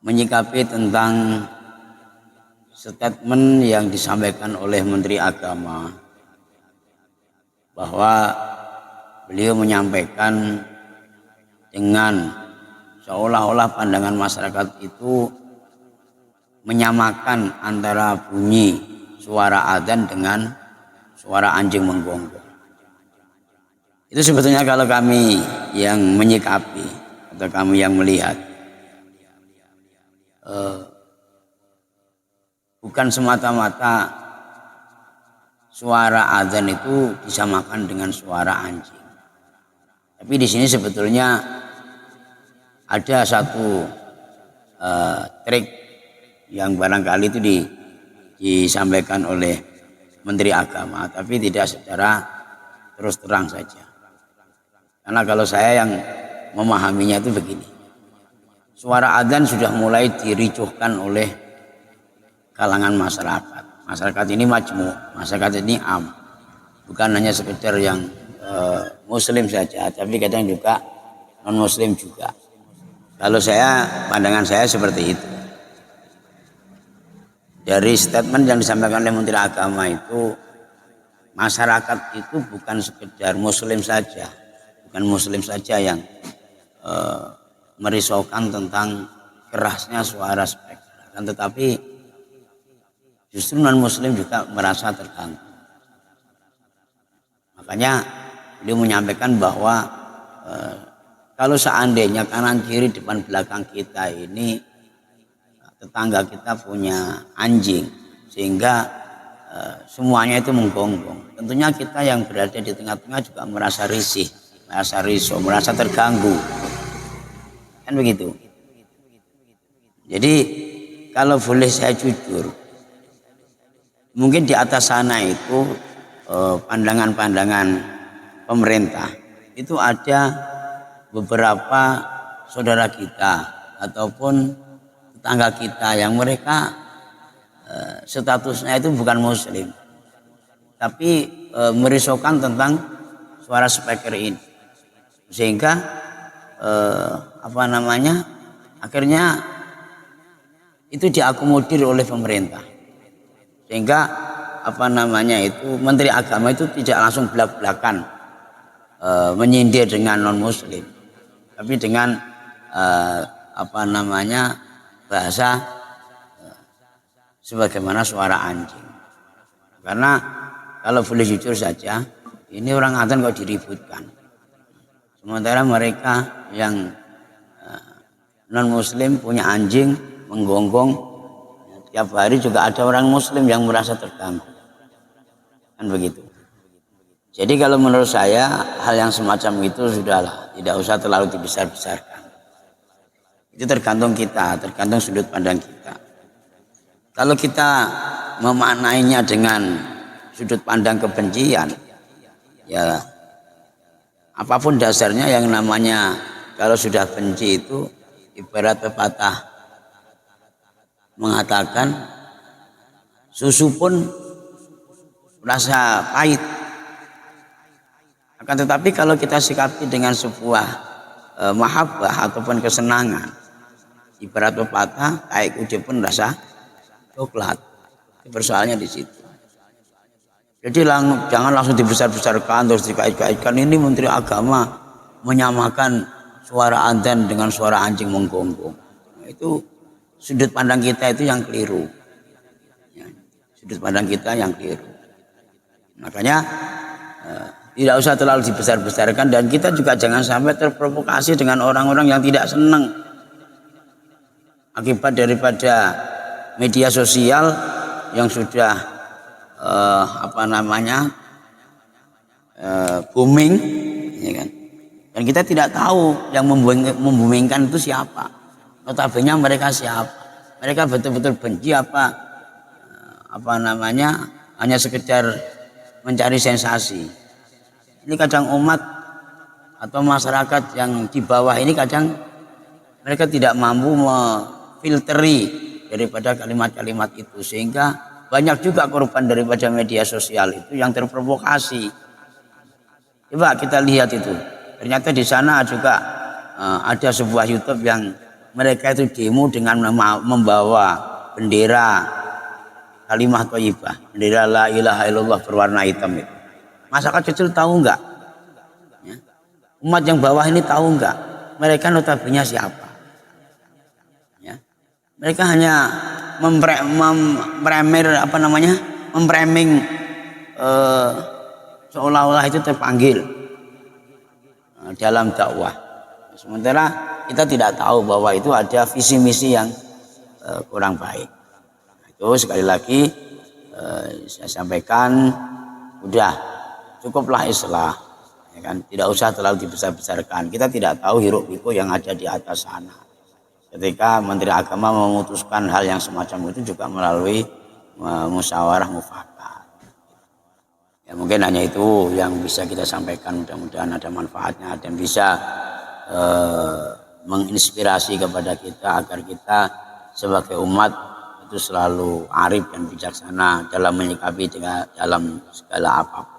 menyikapi tentang statement yang disampaikan oleh Menteri Agama bahwa beliau menyampaikan dengan seolah-olah pandangan masyarakat itu menyamakan antara bunyi suara adzan dengan suara anjing menggonggong. Itu sebetulnya kalau kami yang menyikapi atau kami yang melihat, bukan semata-mata suara adzan itu disamakan dengan suara anjing. Tapi di sini sebetulnya ada satu trik yang barangkali itu disampaikan oleh Menteri Agama, tapi tidak secara terus terang saja. Karena kalau saya yang memahaminya itu begini, suara adzan sudah mulai diricuhkan oleh kalangan masyarakat. Masyarakat ini majmuk, masyarakat ini am, bukan hanya sekedar yang muslim saja, tapi kadang juga non muslim juga. Kalau pandangan saya seperti itu. Dari statement yang disampaikan oleh Menteri Agama itu, masyarakat itu bukan sekedar muslim saja, bukan muslim saja yang merisaukan tentang kerasnya suara speaker, kan, tetapi justru non muslim juga merasa terganggu. Makanya beliau menyampaikan bahwa kalau seandainya kanan kiri depan belakang kita ini tetangga kita punya anjing sehingga semuanya itu menggonggong, tentunya kita yang berada di tengah-tengah juga merasa risih, merasa risau, merasa terganggu, kan begitu. Jadi kalau boleh saya jujur, mungkin di atas sana itu pandangan-pandangan pemerintah itu ada beberapa saudara kita ataupun tetangga kita yang mereka statusnya itu bukan muslim, tapi merisaukan tentang suara speaker ini, sehingga akhirnya itu diakomodir oleh pemerintah, sehingga Menteri Agama itu tidak langsung belak-belakan menyindir dengan non muslim, tapi dengan bahasa sebagaimana suara anjing. Karena kalau boleh jujur saja, ini orang adzan kok diributkan, sementara mereka yang non muslim punya anjing menggonggong tiap hari, juga ada orang muslim yang merasa terganggu, kan begitu. Jadi kalau menurut saya hal yang semacam itu sudahlah, tidak usah terlalu dibesar-besarkan. Itu tergantung kita, tergantung sudut pandang kita. Kalau kita memaknainya dengan sudut pandang kebencian, ya apapun dasarnya, yang namanya kalau sudah benci itu ibarat pepatah mengatakan susu pun rasa pahit. Akan tetapi kalau kita sikapi dengan sebuah mahabbah ataupun kesenangan, ibarat pepatah kayak kude pun rasa coklat. Persoalannya di situ. Jadi jangan langsung dibesar-besarkan terus dikait-kaitkan ini Menteri Agama menyamakan suara adzan dengan suara anjing menggonggong. Itu sudut pandang kita itu yang keliru. Ya, sudut pandang kita yang keliru. Makanya tidak usah terlalu dibesar-besarkan, dan kita juga jangan sampai terprovokasi dengan orang-orang yang tidak senang akibat daripada media sosial yang sudah booming, ya kan? Dan kita tidak tahu yang memboomingkan itu siapa, notabene mereka siapa, mereka betul-betul benci hanya sekedar mencari sensasi. Ini kadang umat atau masyarakat yang di bawah ini kadang mereka tidak mampu memfilteri daripada kalimat-kalimat itu, sehingga banyak juga korban daripada media sosial itu yang terprovokasi. Coba kita lihat itu, ternyata di sana juga ada sebuah YouTube yang mereka itu demo dengan membawa bendera kalimah thayyibah, bendera la ilaha illallah berwarna hitam itu. Masyarakat kecil tahu enggak? Ya. Umat yang bawah ini tahu enggak? Mereka notabene siapa? Ya. Mereka hanya memframing seolah-olah itu terpanggil dalam dakwah. Sementara kita tidak tahu bahwa itu ada visi misi yang kurang baik. Itu sekali lagi saya sampaikan, udah cukuplah islah, ya kan? Tidak usah terlalu dibesar-besarkan. Kita tidak tahu hiruk pikuk yang ada di atas sana. Ketika Menteri Agama memutuskan hal yang semacam itu juga melalui musyawarah mufakat. Ya mungkin hanya itu yang bisa kita sampaikan. Mudah-mudahan ada manfaatnya dan bisa menginspirasi kepada kita agar kita sebagai umat itu selalu arif dan bijaksana dalam menyikapi dalam segala apapun.